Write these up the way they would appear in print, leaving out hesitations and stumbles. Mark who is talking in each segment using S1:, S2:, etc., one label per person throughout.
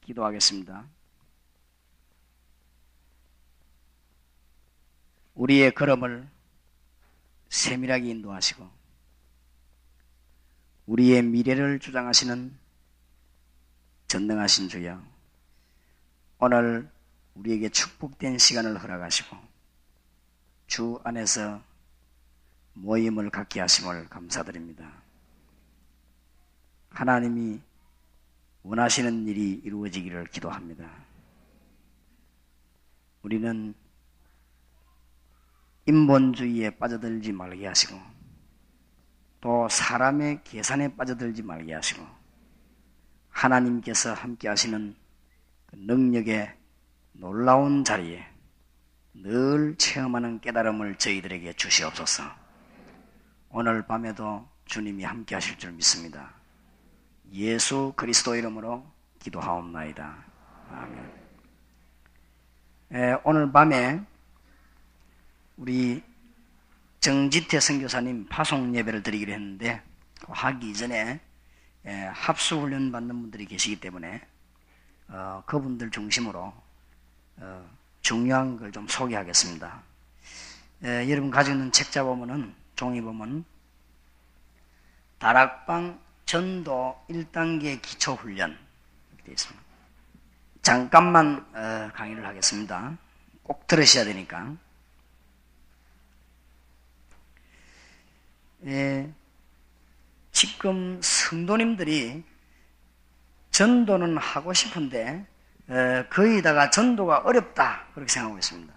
S1: 기도하겠습니다. 우리의 걸음을 세밀하게 인도하시고 우리의 미래를 주장하시는 전능하신 주여, 오늘 우리에게 축복된 시간을 허락하시고 주 안에서 모임을 갖게 하심을 감사드립니다. 하나님이 원하시는 일이 이루어지기를 기도합니다. 우리는 인본주의에 빠져들지 말게 하시고 또 사람의 계산에 빠져들지 말게 하시고 하나님께서 함께 하시는 그 능력의 놀라운 자리에 늘 체험하는 깨달음을 저희들에게 주시옵소서. 오늘 밤에도 주님이 함께 하실 줄 믿습니다. 예수 그리스도 이름으로 기도하옵나이다. 아멘. 오늘 밤에 우리 정지태 선교사님 파송 예배를 드리기로 했는데 하기 전에 합수훈련 받는 분들이 계시기 때문에 그분들 중심으로 중요한 걸 좀 소개하겠습니다. 여러분 가지고 있는 책자 보면은, 종이 보면 다락방 전도 1단계 기초훈련 이렇게 되어 있습니다. 잠깐만 강의를 하겠습니다. 꼭 들으셔야 되니까. 지금 성도님들이 전도는 하고 싶은데 거기다가 전도가 어렵다 그렇게 생각하고 있습니다.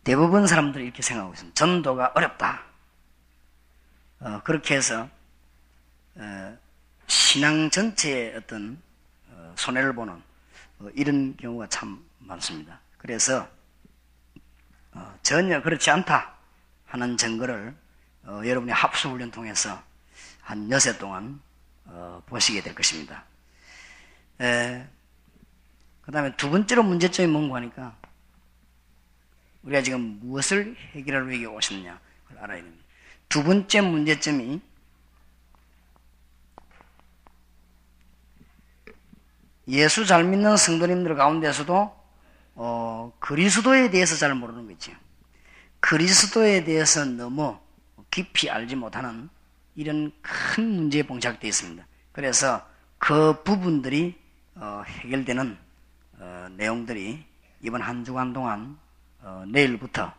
S1: 대부분 사람들이 이렇게 생각하고 있습니다. 전도가 어렵다. 그렇게 해서 신앙 전체에 어떤 손해를 보는 이런 경우가 참 많습니다. 그래서 전혀 그렇지 않다 하는 증거를 여러분이 합수훈련 통해서 한 여세 동안 보시게 될 것입니다. 그 다음에 두 번째로 문제점이 뭔가 하니까 우리가 지금 무엇을 해결하러 여기 오셨느냐 그걸 알아야 됩니다. 두 번째 문제점이 예수 잘 믿는 성도님들 가운데서도 그리스도에 대해서 잘 모르는 거죠. 그리스도에 대해서 너무 깊이 알지 못하는 이런 큰 문제에 봉착되어 있습니다. 그래서 그 부분들이 해결되는 내용들이 이번 한 주간 동안 내일부터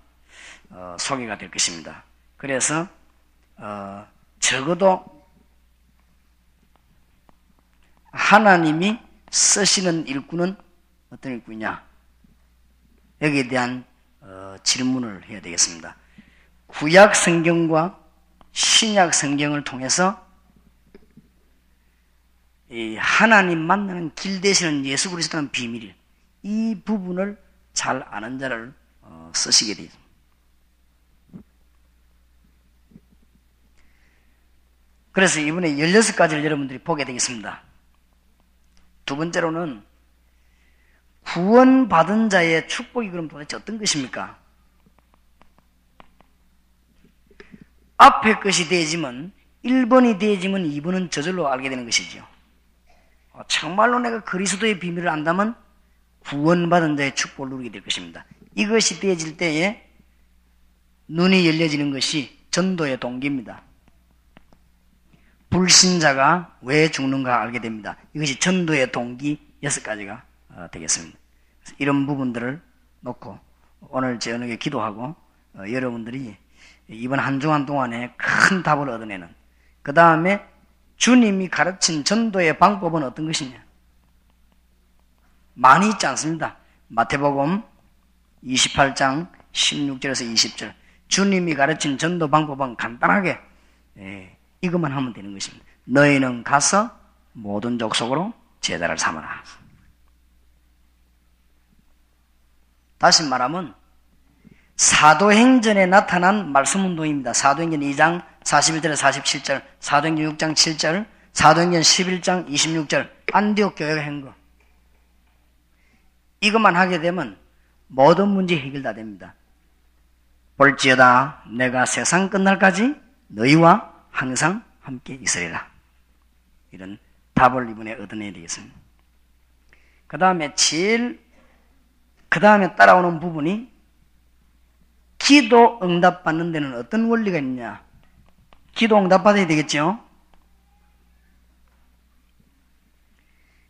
S1: 소개가 될 것입니다. 그래서 적어도 하나님이 쓰시는 일꾼은 어떤 일꾼이냐, 여기에 대한 질문을 해야 되겠습니다. 구약 성경과 신약 성경을 통해서 이 하나님 만나는 길 되시는 예수 그리스도라는 비밀, 이 부분을 잘 아는 자를 쓰시게 되죠. 그래서 이번에 16가지를 여러분들이 보게 되겠습니다. 두 번째로는 구원받은 자의 축복이 그럼 도대체 어떤 것입니까? 앞에 것이 되어지면 1번이 되어지면 2번은 저절로 알게 되는 것이죠. 정말로 내가 그리스도의 비밀을 안다면 구원받은 자의 축복을 누리게 될 것입니다. 이것이 되어질 때에 눈이 열려지는 것이 전도의 동기입니다. 불신자가 왜 죽는가 알게 됩니다. 이것이 전도의 동기 6가지가 되겠습니다. 이런 부분들을 놓고 오늘 저녁에 기도하고 여러분들이 이번 한 주간 동안에 큰 답을 얻어내는, 그 다음에 주님이 가르친 전도의 방법은 어떤 것이냐, 많이 있지 않습니다. 마태복음 28장 16절에서 20절 주님이 가르친 전도 방법은 간단하게 이것만 하면 되는 것입니다. 너희는 가서 모든 족속으로 제자를 삼아라. 다시 말하면 사도행전에 나타난 말씀 운동입니다. 사도행전 2장 41절에서 47절, 사도행전 6장 7절, 사도행전 11장 26절, 안디옥 교회가 한 거. 이것만 하게 되면 모든 문제 해결 다 됩니다. 볼지어다 내가 세상 끝날까지 너희와 항상 함께 있으리라. 이런 답을 이번에 얻어내야 되겠습니다. 그 다음에 따라오는 부분이 기도 응답받는 데는 어떤 원리가 있냐. 기도 응답받아야 되겠죠.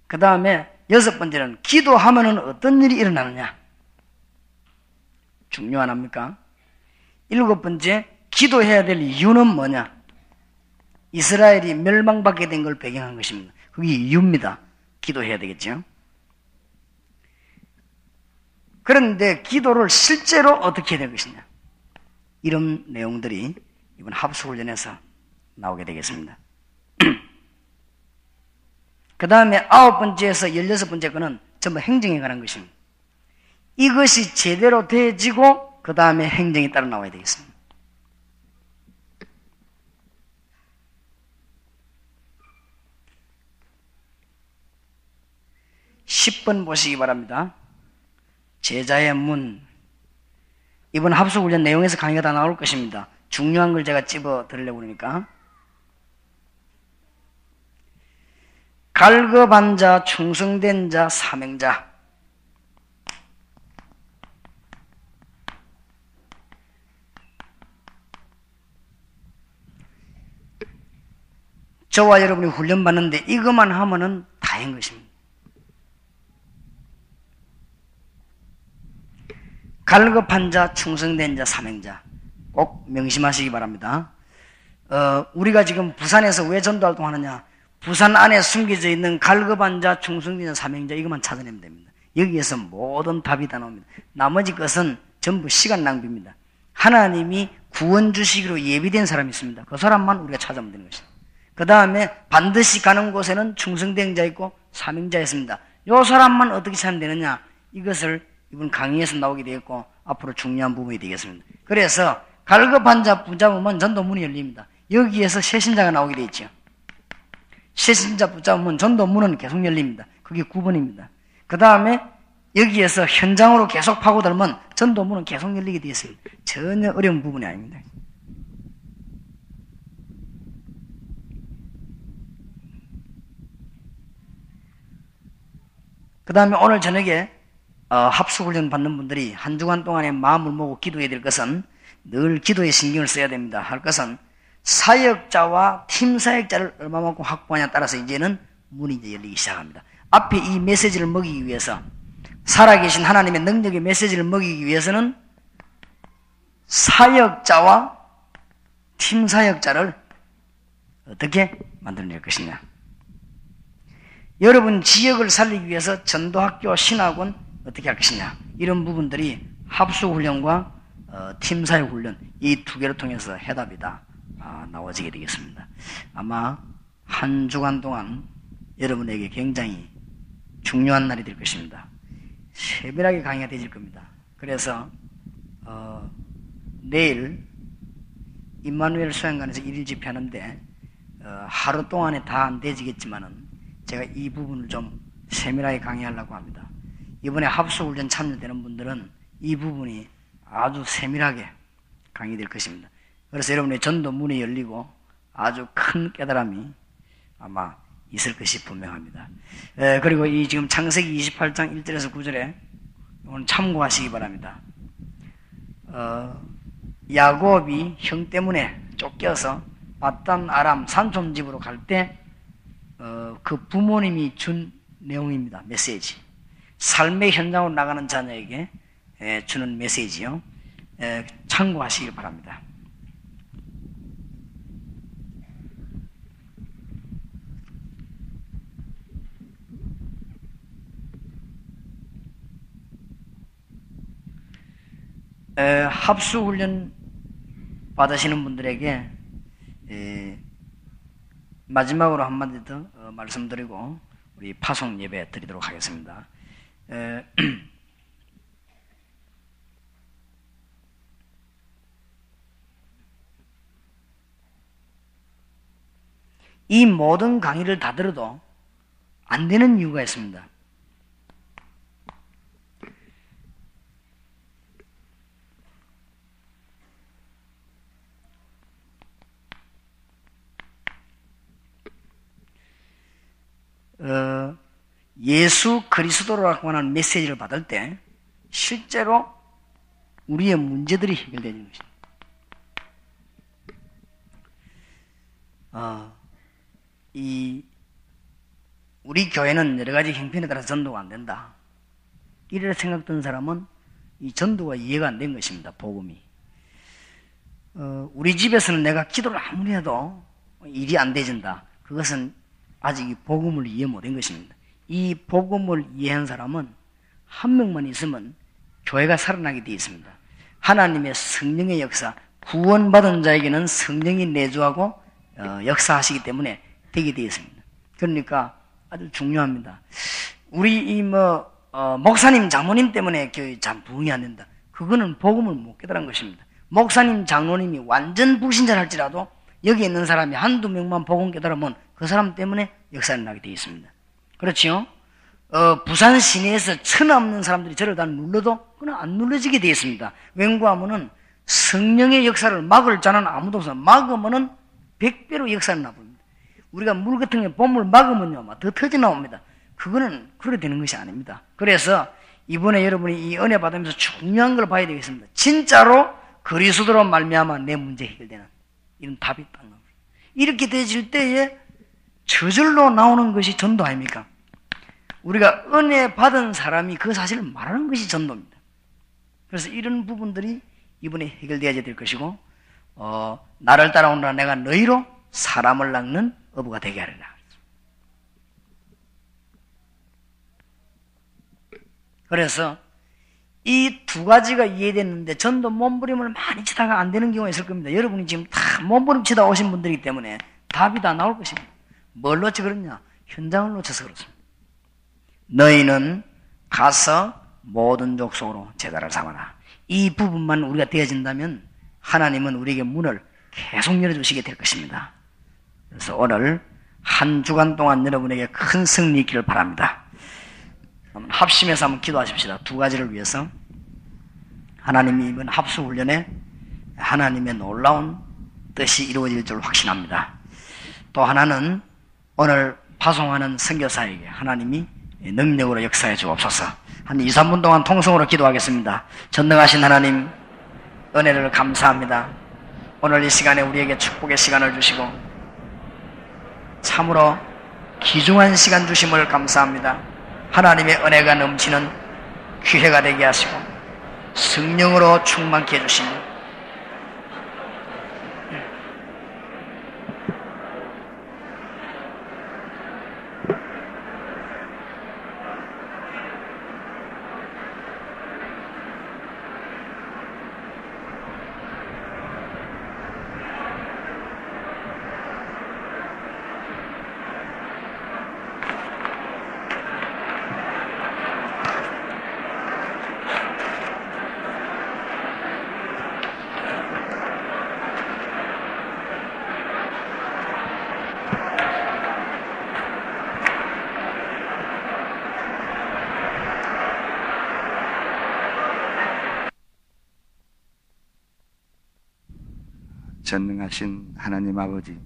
S1: 그 다음에 6번째는 기도하면은 어떤 일이 일어나느냐. 중요하답니까? 7번째, 기도해야 될 이유는 뭐냐. 이스라엘이 멸망받게 된 걸 배경한 것입니다. 그게 이유입니다. 기도해야 되겠죠. 그런데 기도를 실제로 어떻게 해야 될 것이냐. 이런 내용들이 이번 합수훈련에서 나오게 되겠습니다. 그 다음에 9번째에서 16번째 거는 전부 행정에 관한 것입니다. 이것이 제대로 되어지고 그 다음에 행정이 따라 나와야 되겠습니다. (10번) 보시기 바랍니다. 제자의 문. 이번 합수훈련 내용에서 강의가 다 나올 것입니다. 중요한 걸 제가 집어 드리려고 그러니까. 갈급한 자, 충성된 자, 사명자. 저와 여러분이 훈련받는데 이것만 하면은 다인 것입니다. 갈급한 자, 충성된 자, 사명자. 꼭 명심하시기 바랍니다. 우리가 지금 부산에서 왜 전도활동하느냐. 부산 안에 숨겨져 있는 갈급한 자, 충성된 자, 사명자 이것만 찾아내면 됩니다. 여기에서 모든 답이 다 나옵니다. 나머지 것은 전부 시간 낭비입니다. 하나님이 구원 주시기로 예비된 사람이 있습니다. 그 사람만 우리가 찾아오면 되는 것입니다. 그 다음에 반드시 가는 곳에는 충성된 자 있고 사명자 있습니다. 이 사람만 어떻게 찾으면 되느냐. 이것을 이번 강의에서 나오게 되겠고 앞으로 중요한 부분이 되겠습니다. 그래서 갈급한 자 붙잡으면 전도문이 열립니다. 여기에서 새신자가 나오게 되어 있죠. 새신자 붙잡으면 전도문은 계속 열립니다. 그게 9번입니다. 그 다음에 여기에서 현장으로 계속 파고들면 전도문은 계속 열리게 되어 있습니다. 전혀 어려운 부분이 아닙니다. 그 다음에 오늘 저녁에 합수훈련 받는 분들이 한 주간 동안에 마음을 먹고 기도해야 될 것은 늘 기도에 신경을 써야 됩니다. 할 것은 사역자와 팀 사역자를 얼마만큼 확보하냐에 따라서 이제는 문이 이제 열리기 시작합니다. 앞에 이 메시지를 먹이기 위해서 살아계신 하나님의 능력의 메시지를 먹이기 위해서는 사역자와 팀 사역자를 어떻게 만들어낼 것이냐. 여러분 지역을 살리기 위해서 전도학교, 신학원 어떻게 할 것이냐. 이런 부분들이 합수훈련과 팀사역훈련 이 두 개를 통해서 해답이 다 나와지게 되겠습니다. 아마 한 주간 동안 여러분에게 굉장히 중요한 날이 될 것입니다. 세밀하게 강의가 되질 겁니다. 그래서 내일 임마누엘 수양관에서 1일 집회하는데 하루 동안에 다 안 되지겠지만은 제가 이 부분을 좀 세밀하게 강의하려고 합니다. 이번에 합수훈련 참여되는 분들은 이 부분이 아주 세밀하게 강의될 것입니다. 그래서 여러분의 전도 문이 열리고 아주 큰 깨달음이 아마 있을 것이 분명합니다. 그리고 이 지금 창세기 28장 1절에서 9절에 오늘 참고하시기 바랍니다. 야곱이 형 때문에 쫓겨서 마단 아람 산촌집으로 갈 때 그 부모님이 준 내용입니다. 메시지. 삶의 현장으로 나가는 자녀에게 주는 메시지요. 참고하시기 바랍니다. 합수훈련 받으시는 분들에게 마지막으로 한마디 더 말씀드리고 우리 파송 예배 드리도록 하겠습니다. 이 모든 강의를 다 들어도 안 되는 이유가 있습니다. 예수 그리스도라고 하는 메시지를 받을 때 실제로 우리의 문제들이 해결되는 것입니다. 우리 교회는 여러 가지 형편에 따라서 전도가 안 된다. 이래 생각던 사람은 이 전도가 이해가 안 된 것입니다. 복음이. 우리 집에서는 내가 기도를 아무리 해도 일이 안 되진다. 그것은 아직 이 복음을 이해 못한 것입니다. 이 복음을 이해한 사람은 한 명만 있으면 교회가 살아나게 되어 있습니다. 하나님의 성령의 역사, 구원받은 자에게는 성령이 내주하고 역사하시기 때문에 되게 되어 있습니다. 그러니까 아주 중요합니다. 우리 목사님, 장로님 때문에 교회 참 부흥이 안 된다. 그거는 복음을 못 깨달은 것입니다. 목사님, 장로님이 완전 불신자를 할지라도 여기 있는 사람이 한두 명만 복음 깨달으면 그 사람 때문에 역사를 나게 되어 있습니다. 그렇죠? 부산 시내에서 천하 없는 사람들이 저를 다 눌러도 그건 안 눌러지게 되어 있습니다. 왠고하면은 성령의 역사를 막을 자는 아무도 없어. 막으면은 100배로 역사를 나버립니다. 우리가 물 같은 게 봄을 막으면요, 막 더 터져 나옵니다. 그거는 그렇게 되는 것이 아닙니다. 그래서 이번에 여러분이 이 은혜 받으면서 중요한 걸 봐야 되겠습니다. 진짜로 그리스도로 말미암아 내 문제 해결되는 이런 답이 있다는 겁니다. 이렇게 되질 때에 저절로 나오는 것이 전도 아닙니까? 우리가 은혜 받은 사람이 그 사실을 말하는 것이 전도입니다. 그래서 이런 부분들이 이번에 해결되어야 될 것이고, 나를 따라오느라 내가 너희로 사람을 낚는 어부가 되게 하리라. 그래서 이 두 가지가 이해됐는데 전도 몸부림을 많이 치다가 안 되는 경우가 있을 겁니다. 여러분이 지금 다 몸부림 치다 오신 분들이기 때문에 답이 다 나올 것입니다. 뭘 놓쳐 그러냐? 현장을 놓쳐서 그렇습니다. 너희는 가서 모든 족속으로 제자를 삼아라. 이 부분만 우리가 되어진다면 하나님은 우리에게 문을 계속 열어주시게 될 것입니다. 그래서 오늘 한 주간 동안 여러분에게 큰 승리 있기를 바랍니다. 합심해서 한번 기도하십시다. 두 가지를 위해서. 하나님이 이번 합수훈련에 하나님의 놀라운 뜻이 이루어질 줄 확신합니다. 또 하나는 오늘 파송하는 선교사에게 하나님이 능력으로 역사해 주옵소서. 한 2, 3분 동안 통성으로 기도하겠습니다. 전능하신 하나님, 은혜를 감사합니다. 오늘 이 시간에 우리에게 축복의 시간을 주시고 참으로 귀중한 시간 주심을 감사합니다. 하나님의 은혜가 넘치는 기회가 되게 하시고 성령으로 충만케 해주시니
S2: 전능하신 하나님 아버지,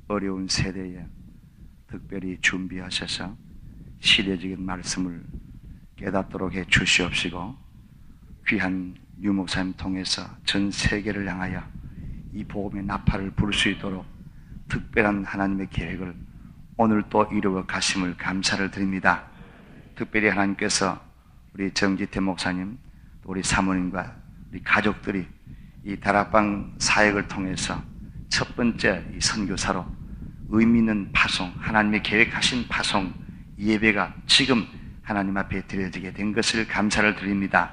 S2: 어려운 세대에 특별히 준비하셔서 시대적인 말씀을 깨닫도록 해 주시옵시고 귀한 유 목사님 통해서 전 세계를 향하여 이 복음의 나팔을 불 수 있도록 특별한 하나님의 계획을 오늘 또 이루어 가심을 감사를 드립니다. 특별히 하나님께서 우리 정지태 목사님, 또 우리 사모님과 우리 가족들이 이 다락방 사역을 통해서 첫 번째 이 선교사로 의미 있는 파송, 하나님의 계획하신 파송 예배가 지금 하나님 앞에 드려지게 된 것을 감사를 드립니다.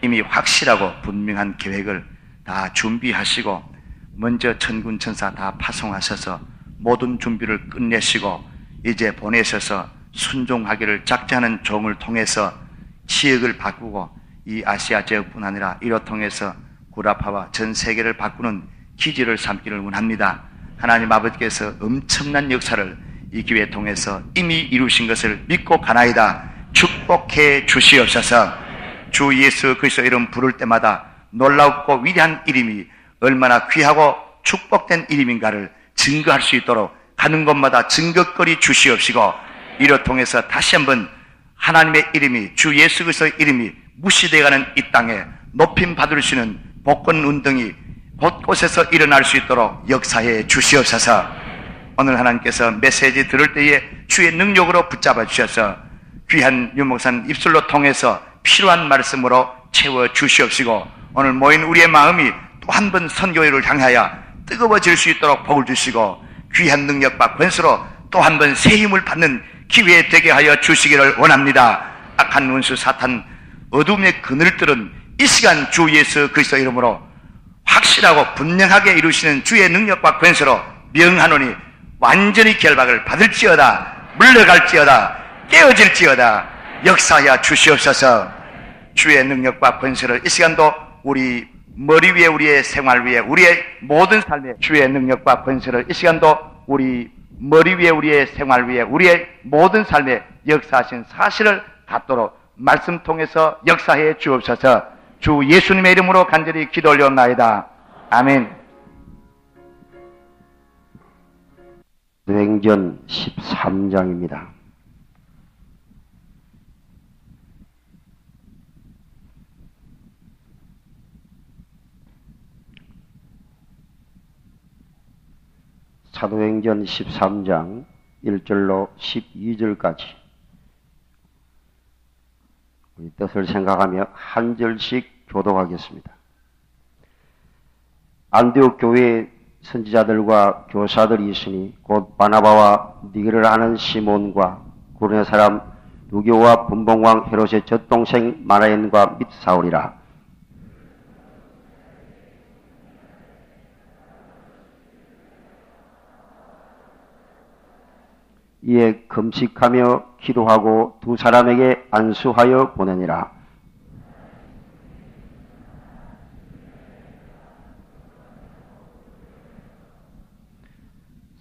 S2: 이미 확실하고 분명한 계획을 다 준비하시고 먼저 천군 천사 다 파송하셔서 모든 준비를 끝내시고 이제 보내셔서 순종하기를 작정하는 종을 통해서 지역을 바꾸고 이 아시아 지역뿐 아니라 이로 통해서 구라파와 전 세계를 바꾸는 기지를 삼기를 원합니다. 하나님 아버지께서 엄청난 역사를 이 기회에 통해서 이미 이루신 것을 믿고 가나이다. 축복해 주시옵소서. 주 예수 그리스도 이름 부를 때마다 놀랍고 위대한 이름이 얼마나 귀하고 축복된 이름인가를 증거할 수 있도록 가는 곳마다 증거거리 주시옵시고 이를 통해서 다시 한번 하나님의 이름이, 주 예수 그리스도의 이름이 무시되어가는 이 땅에 높임 받을 수 있는 복권 운동이 곳곳에서 일어날 수 있도록 역사해 주시옵소서. 오늘 하나님께서 메시지 들을 때에 주의 능력으로 붙잡아 주셔서 귀한 유목사님 입술로 통해서 필요한 말씀으로 채워 주시옵시고, 오늘 모인 우리의 마음이 또 한 번 선교회를 향하여 뜨거워질 수 있도록 복을 주시고, 귀한 능력과 권수로 또 한 번 새 힘을 받는 기회 되게 하여 주시기를 원합니다. 악한 원수 사탄 어둠의 그늘들은 이 시간 주 예수 그리스도 이름으로 확실하고 분명하게 이루시는 주의 능력과 권수로 명하노니 완전히 결박을 받을지어다, 물러갈지어다, 깨어질지어다, 역사하여 주시옵소서. 주의 능력과 권세를 이 시간도 우리 머리 위에, 우리의 생활 위에, 우리의 모든 삶에 주의 능력과 권세를 이 시간도 우리 머리 위에, 우리의 생활 위에, 우리의 모든 삶에 역사하신 사실을 갖도록 말씀 통해서 역사해 주옵소서. 주 예수님의 이름으로 간절히 기도 올려옵나이다. 아멘.
S3: 사도행전 13장입니다. 사도행전 13장 1절로 12절까지 우리 뜻을 생각하며 한 절씩 교독하겠습니다. 안디옥 교회에 선지자들과 교사들이 있으니 곧 바나바와 니게를 아는 시몬과 구레네 사람 루교와 분봉왕 헤롯의 젖동생 마나엔과 및 사울이라. 이에 금식하며 기도하고 두 사람에게 안수하여 보내니라.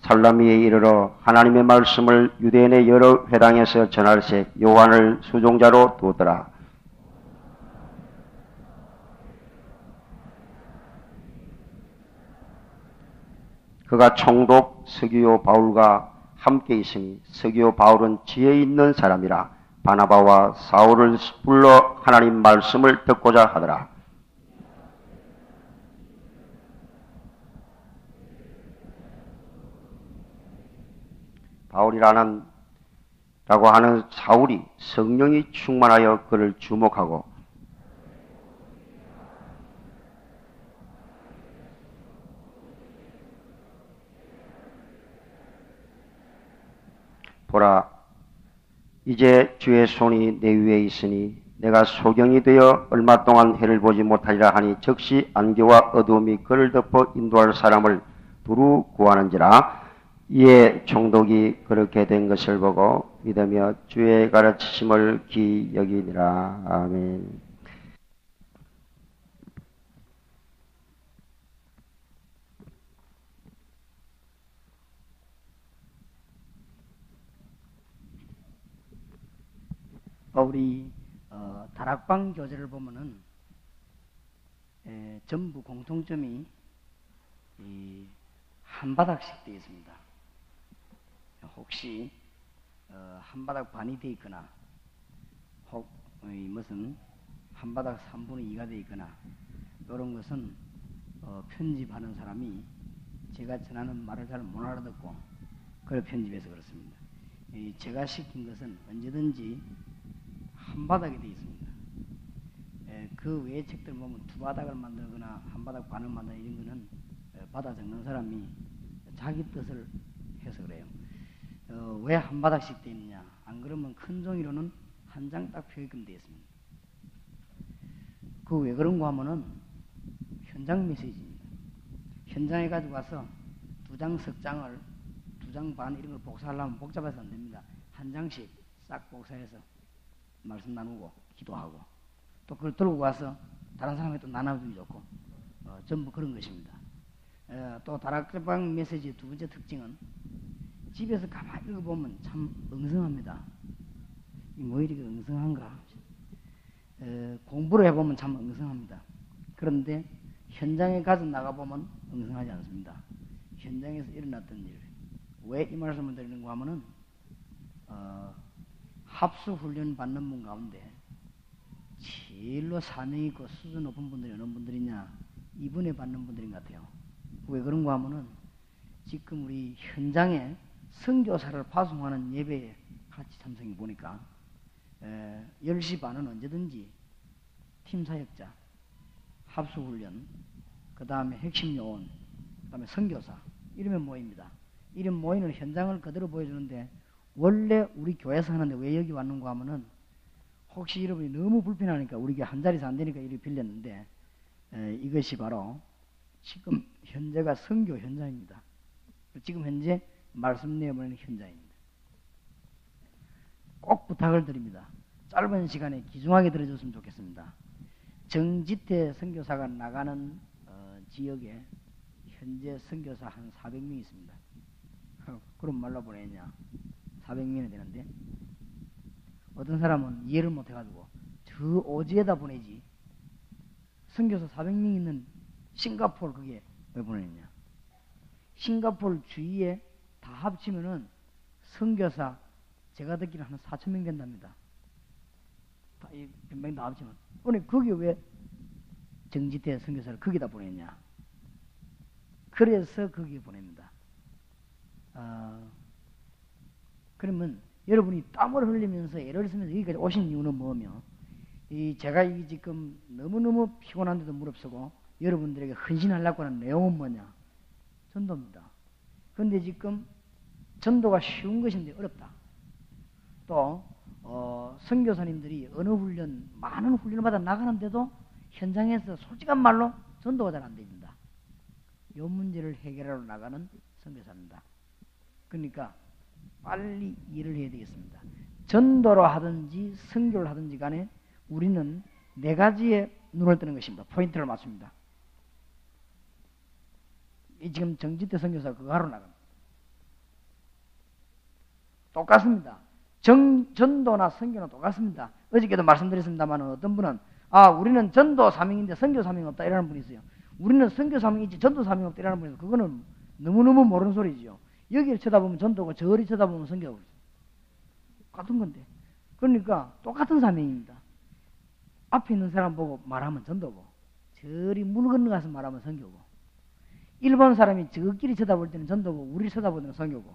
S3: 살라미에 이르러 하나님의 말씀을 유대인의 여러 회당에서 전할새 요한을 수종자로 두었더라. 그가 총독 서기오 바울과 함께 있으니 서기오 바울은 지혜 있는 사람이라 바나바와 사울을 불러 하나님 말씀을 듣고자 하더라. 바울이라고 하는 사울이 성령이 충만하여 그를 주목하고 보라, 이제 주의 손이 내 위에 있으니 내가 소경이 되어 얼마 동안 해를 보지 못하리라 하니 즉시 안개와 어두움이 그를 덮어 인도할 사람을 두루 구하는지라. 이에 총독이 그렇게 된 것을 보고 믿으며 주의 가르치심을 기이 여기니라. 아멘.
S1: 우리 다락방 교재를 보면은 전부 공통점이 한 바닥씩 되어 있습니다. 혹시 한 바닥 반이 되어 있거나 혹 무슨 한 바닥 3분의 2가 되어 있거나 이런 것은 편집하는 사람이 제가 전하는 말을 잘 못 알아듣고 그걸 편집해서 그렇습니다. 제가 시킨 것은 언제든지 한 바닥이 되어 있습니다. 그 외의 책들 보면 두 바닥을 만들거나 한 바닥 반을 만들거나 이런 거는 받아 적는 사람이 자기 뜻을 해서 그래요. 왜 한 바닥씩 되어 있느냐? 안 그러면 큰 종이로는 한 장 딱 펴게끔 되어 있습니다. 그 왜 그런가 하면은 현장 메시지입니다. 현장에 가지고 와서 두 장 석 장을 두 장 반 이런 걸 복사하려면 복잡해서 안 됩니다. 한 장씩 싹 복사해서 말씀 나누고 기도하고 또 그걸 들고 와서 다른 사람에게 또 나눠주기 좋고 전부 그런 것입니다. 또 다락방 메시지의 두 번째 특징은 집에서 가만히 읽어보면 참 엉성합니다. 뭐 이렇게 엉성한가? 공부를 해보면 참 엉성합니다. 그런데 현장에 가서 나가보면 엉성하지 않습니다. 현장에서 일어났던 일, 왜 이 말씀을 드리는가 하면은 합수 훈련 받는 분 가운데 제일로 사명 있고 수준 높은 분들이 어느 분들이냐? 이분에 받는 분들인 것 같아요. 왜 그런가 하면은 지금 우리 현장에 선교사를 파송하는 예배에 같이 참석해 보니까 10시 반은 언제든지 팀사역자, 합수훈련, 그 다음에 핵심 요원, 그 다음에 선교사 이러면 모입니다. 이런 모이는 현장을 그대로 보여주는데 원래 우리 교회에서 하는데 왜 여기 왔는가 하면은 혹시 여러분이 너무 불편하니까 우리가 한 자리에서 안 되니까 이렇게 빌렸는데 이것이 바로 지금 현재가 선교 현장입니다. 지금 현재 말씀 내어보내는 현장입니다. 꼭 부탁을 드립니다. 짧은 시간에 귀중하게 들어줬으면 좋겠습니다. 정지태 선교사가 나가는 지역에 현재 선교사 한 400명 있습니다. 그럼 말로 보내냐? 400명이 되는데 어떤 사람은 이해를 못해가지고 저 오지에다 보내지 선교사 400명 있는 싱가포르 그게 왜 보내느냐? 싱가포르 주위에 다 합치면은 선교사 제가 듣기로 한 4,000명 된답니다. 이 몇명 다 합치면. 근데 거기 왜 정지태 선교사를 거기다 보냈냐? 그래서 거기에 보냅니다. 그러면 여러분이 땀을 흘리면서 애를 쓰면서 여기까지 오신 이유는 뭐며? 제가 이 지금 너무너무 피곤한데도 무릅쓰고 여러분들에게 헌신하려고 하는 내용은 뭐냐? 전도입니다. 그런데 지금 전도가 쉬운 것인데 어렵다. 또 선교사님들이 어느 훈련, 많은 훈련을 받아 나가는데도 현장에서 솔직한 말로 전도가 잘 안 됩니다. 이 문제를 해결하러 나가는 선교사입니다. 그러니까 빨리 일을 해야 되겠습니다. 전도로 하든지 선교를 하든지 간에 우리는 4가지에 눈을 뜨는 것입니다. 포인트를 맞춥니다. 지금 정지태 선교사 그거 하러 나갑니다. 똑같습니다. 전도나 선교는 똑같습니다. 어저께도 말씀드렸습니다만 어떤 분은 우리는 전도 사명인데 선교 사명이 없다 이라는 분이 있어요. 우리는 선교 사명이 있지 전도 사명이 없다 이라는 분이 있어요. 그거는 너무너무 모르는 소리죠. 여기를 쳐다보면 전도고 저리 쳐다보면 선교고 같은 건데. 그러니까 똑같은 사명입니다. 앞에 있는 사람 보고 말하면 전도고 저리 물 건너가서 말하면 선교고 일본 사람이 저끼리 쳐다볼 때는 전도고 우리를 쳐다보는 건 선교고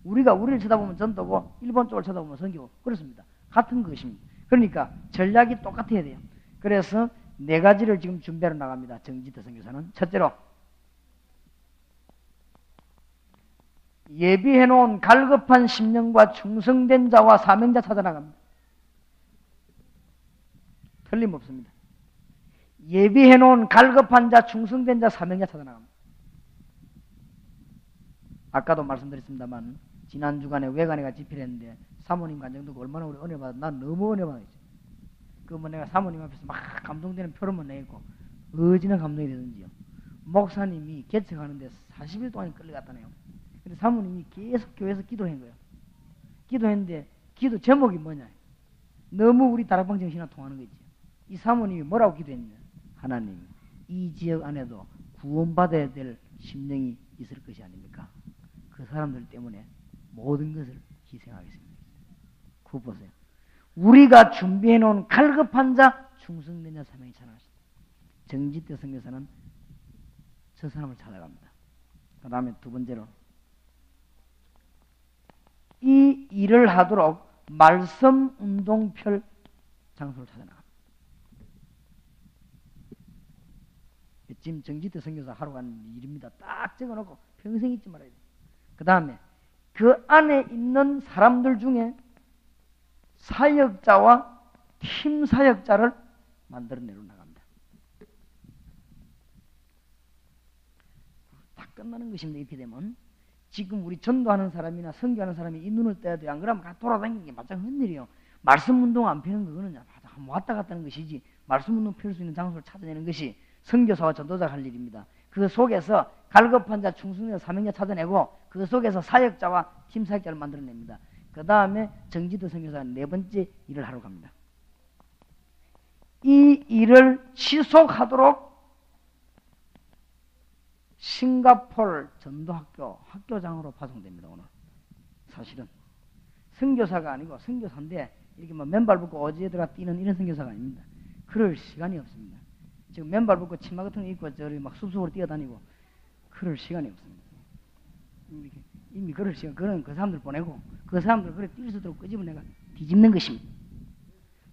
S1: 우리가 우리를 쳐다보면 전도고 일본 쪽을 쳐다보면 선교고 그렇습니다. 같은 것입니다. 그러니까 전략이 똑같아야 돼요. 그래서 4가지를 지금 준비하러 나갑니다. 정지태 선교사는. 첫째로 예비해놓은 갈급한 심령과 충성된 자와 사명자 찾아나갑니다. 틀림없습니다. 예비해놓은 갈급한 자, 충성된 자, 사명자 찾아나갑니다. 아까도 말씀드렸습니다만 지난 주간에 외간회가 집필했는데 사모님 간증도 얼마나 우리 은혜 받았. 난 너무 은혜 받았지. 그러면 내가 사모님 앞에서 막 감동되는 표현만 내고 어찌나 감동이 되든지요. 목사님이 개척하는데 40일 동안 끌려갔다네요. 근데 사모님이 계속 교회에서 기도한 거예요. 기도했는데 기도 제목이 뭐냐? 너무 우리 다락방 정신이랑 통하는 거지. 이 사모님이 뭐라고 기도했냐? 하나님, 이 지역 안에도 구원받아야 될 심령이 있을 것이 아닙니까? 그 사람들 때문에 모든 것을 희생하겠습니다. 그거 보세요. 우리가 준비해놓은 갈급한 자, 충성된 자 사명이 찾아가십니다. 정지태 선교사는 저 사람을 찾아갑니다. 그 다음에 2번째로 이 일을 하도록 말씀 운동펼 장소를 찾아나갑니다. 지금 정지태 선교사 하러 가는 일입니다. 딱 적어놓고 평생 잊지 말아야 돼요. 그 다음에 그 안에 있는 사람들 중에 사역자와 팀 사역자를 만들어내러 나갑니다. 다 끝나는 것입니다. 이렇게 되면 지금 우리 전도하는 사람이나 선교하는 사람이 이 눈을 떼야 돼요. 안 그러면 돌아다니는 게 마땅 헛일이에요. 말씀 운동 안 피는 그거는 왔다 갔다 하는 것이지 말씀 운동 펼 수 있는 장소를 찾아내는 것이 선교사와 전도자가 할 일입니다. 그 속에서 갈급한 자, 충성자, 사명자 찾아내고 그 속에서 사역자와 팀 사역자를 만들어냅니다. 그 다음에 정지태 선교사는 4번째 일을 하러 갑니다. 이 일을 지속하도록 싱가포르 전도학교 학교장으로 파송됩니다. 오늘 사실은 선교사가 아니고 선교사인데 이렇게 뭐 맨발 붙고 어지에 들어가 뛰는 이런 선교사가 아닙니다. 그럴 시간이 없습니다. 지금 맨발 붙고 치마 같은 거 입고 저리 막 숲속으로 뛰어다니고 그럴 시간이 없습니다. 이미 그럴 시간, 그런 그 사람들 보내고 그 사람들 그래 뛸 수 있도록 끄집어내가 뒤집는 것입니다.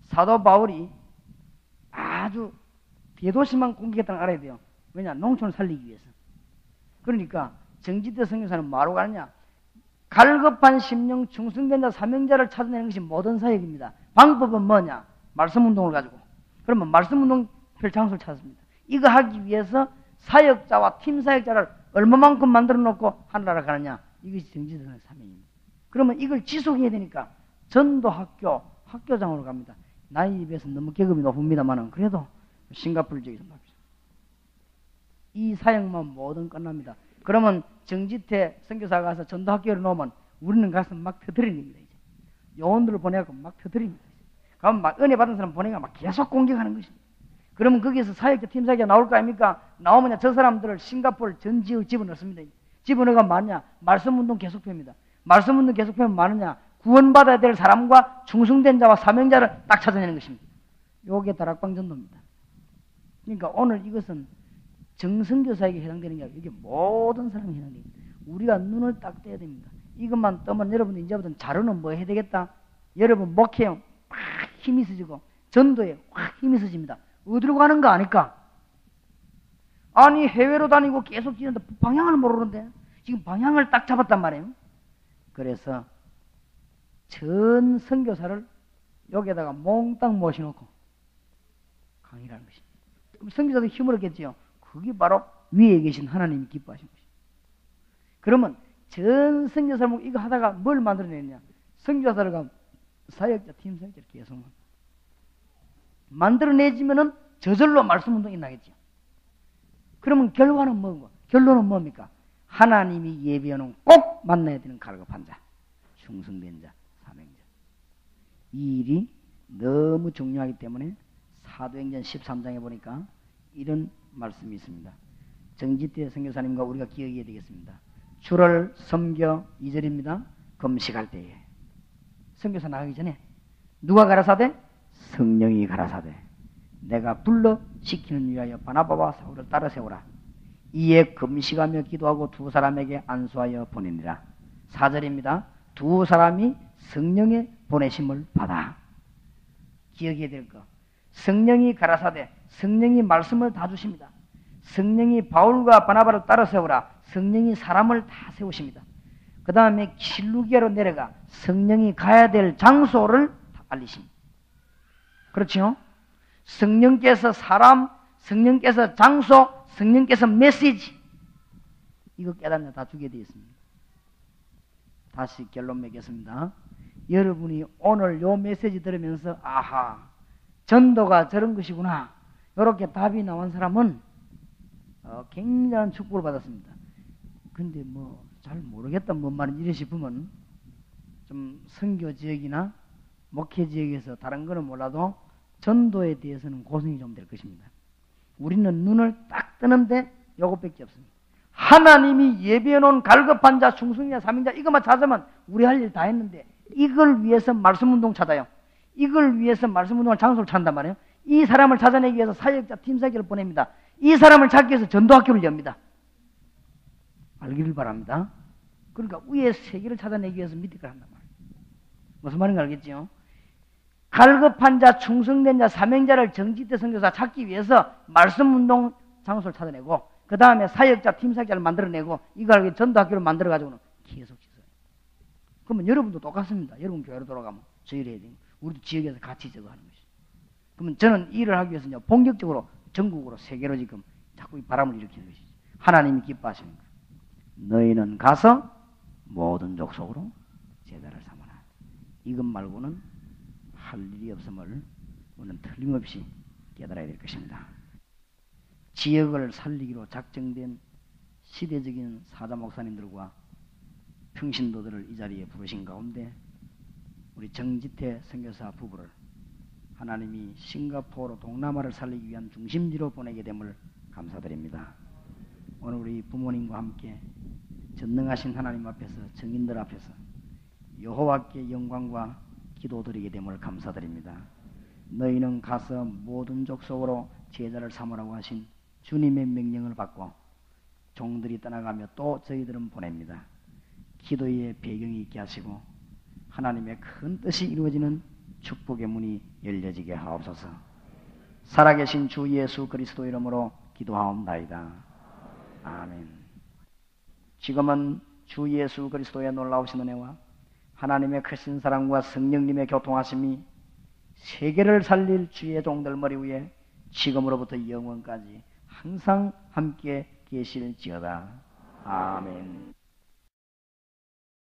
S1: 사도 바울이 아주 대도시만 공격했다는 걸 알아야 돼요. 왜냐? 농촌을 살리기 위해서. 그러니까 정지대 선교사는 뭐하러 가느냐? 갈급한 심령 충성된 자 사명자를 찾아내는 것이 모든 사역입니다. 방법은 뭐냐? 말씀운동을 가지고. 그러면 말씀운동 펼 장소를 찾습니다. 이거 하기 위해서 사역자와 팀 사역자를 얼마만큼 만들어 놓고 하늘나라 가느냐? 이것이 정지대 선교사의 사명입니다. 그러면 이걸 지속해야 되니까 전도학교, 학교장으로 갑니다. 나이에 비해서 너무 계급이 높습니다만은 그래도 싱가포르 지역에서 납니다. 이 사역만 모든 끝납니다. 그러면 정지태 선교사가 가서 전도학교를 놓으면 우리는 가서 막 터뜨리는 겁니다. 이제. 요원들을 보내고 막 터뜨립니다. 그러면 막 은혜 받은 사람 보내가 막 계속 공격하는 것입니다. 그러면 거기에서 사역자, 팀 사역자 나올 거 아닙니까? 나오면 저 사람들을 싱가포르 전 지역 집어넣습니다. 집어넣어가 뭐냐? 말씀운동 계속됩니다. 말씀운동 계속되면 뭐느냐? 구원받아야 될 사람과 충성된 자와 사명자를 딱 찾아내는 것입니다. 요게 다락방 전도입니다. 그러니까 오늘 이것은 정선교사에게 해당되는 게 아니라 이게 모든 사람에 해당됩니다. 우리가 눈을 딱 떼야 됩니다. 이것만 뜨면 여러분 이제부터 자료는 뭐 해야 되겠다? 여러분 목회형 확 힘이 있어지고 전도에 확 힘이 있어집니다. 어디로 가는 거 아닐까? 아니 해외로 다니고 계속 지는데 방향을 모르는데 지금 방향을 딱 잡았단 말이에요. 그래서 전 선교사를 여기에다가 몽땅 모셔놓고 강의를 하는 것입니다. 그럼 선교사도 힘을 얻겠지요. 그게 바로 위에 계신 하나님이 기뻐하신 것입니다. 그러면 전 선교사를 이거 하다가 뭘 만들어내느냐? 선교사를 사역자, 팀 사역자를 계속 만들어내지면은 저절로 말씀운동이 나겠죠. 그러면 결과는 뭐고? 결론은 뭡니까? 하나님이 예비해놓은 꼭 만나야 되는 갈급한 자, 충성된 자, 사명자. 이 일이 너무 중요하기 때문에 사도행전 13장에 보니까 이런 말씀이 있습니다. 정지태 선교사님과 우리가 기억해야 되겠습니다. 주를 섬겨 2절입니다. 금식할 때에 선교사 나가기 전에 누가 가라사대? 성령이 가라사대 내가 불러 시키는 위하여 바나바와 사울을 따라 세우라. 이에 금식하며 기도하고 두 사람에게 안수하여 보내니라. 4절입니다. 두 사람이 성령의 보내심을 받아. 기억해야 될 거. 성령이 가라사대 성령이 말씀을 다 주십니다. 성령이 바울과 바나바를 따라 세우라. 성령이 사람을 다 세우십니다. 그 다음에 실루기아로 내려가 성령이 가야 될 장소를 다 알리십니다. 그렇죠? 성령께서 사람, 성령께서 장소, 성령께서 메시지 이거 깨닫는 다 주게 되어 있습니다. 다시 결론 맺겠습니다. 여러분이 오늘 요 메시지 들으면서 아하 전도가 저런 것이구나 이렇게 답이 나온 사람은 굉장한 축복을 받았습니다. 근데 뭐 잘 모르겠다 뭔 말인지 이래 싶으면 좀 선교 지역이나 목회 지역에서 다른 거는 몰라도 전도에 대해서는 고생이 좀 될 것입니다. 우리는 눈을 딱 뜨는데 요것밖에 없습니다. 하나님이 예비해 놓은 갈급한 자, 충성자, 사명자 이것만 찾으면 우리 할 일 다 했는데 이걸 위해서 말씀운동 찾아요. 이걸 위해서 말씀운동을 장소를 찾는단 말이에요. 이 사람을 찾아내기 위해서 사역자, 팀 사역자를 보냅니다. 이 사람을 찾기 위해서 전도학교를 엽니다. 알기를 바랍니다. 그러니까 위에 세계를 찾아내기 위해서 밑에 걸 한단 말이에요. 무슨 말인가 알겠지요? 갈급한 자, 충성된 자, 사명자를 정지대 선교사 찾기 위해서 말씀운동 장소를 찾아내고 그 다음에 사역자, 팀 사역자를 만들어내고 이걸 전도학교를 만들어가지고는 계속 지어요. 그러면 여러분도 똑같습니다. 여러분 교회로 돌아가면 저 일을 해야 됩니다. 우리도 지역에서 같이 저거 하는 것이죠. 그러면 저는 이 일을 하기 위해서 본격적으로 전국으로 세계로 지금 자꾸 이 바람을 일으키는 것이죠. 하나님이 기뻐하시는 거예요. 너희는 가서 모든 족속으로 제자를 삼아라. 이것 말고는 할 일이 없음을 우리는 틀림없이 깨달아야 될 것입니다. 지역을 살리기로 작정된 시대적인 사자 목사님들과 평신도들을 이 자리에 부르신 가운데 우리 정지태 선교사 부부를 하나님이 싱가포르 동남아를 살리기 위한 중심지로 보내게 됨을 감사드립니다. 오늘 우리 부모님과 함께 전능하신 하나님 앞에서, 정인들 앞에서 여호와께 영광과 기도드리게 됨을 감사드립니다. 너희는 가서 모든 족속으로 제자를 삼으라고 하신 주님의 명령을 받고 종들이 떠나가며 또 저희들은 보냅니다. 기도의 배경이 있게 하시고 하나님의 큰 뜻이 이루어지는 축복의 문이 열려지게 하옵소서. 살아계신 주 예수 그리스도 이름으로 기도하옵나이다. 아멘. 지금은 주 예수 그리스도의 놀라우신 은혜와 하나님의 크신 사랑과 성령님의 교통하심이 세계를 살릴 주의 종들 머리 위에 지금으로부터 영원까지 항상 함께 계실지어다. 아멘.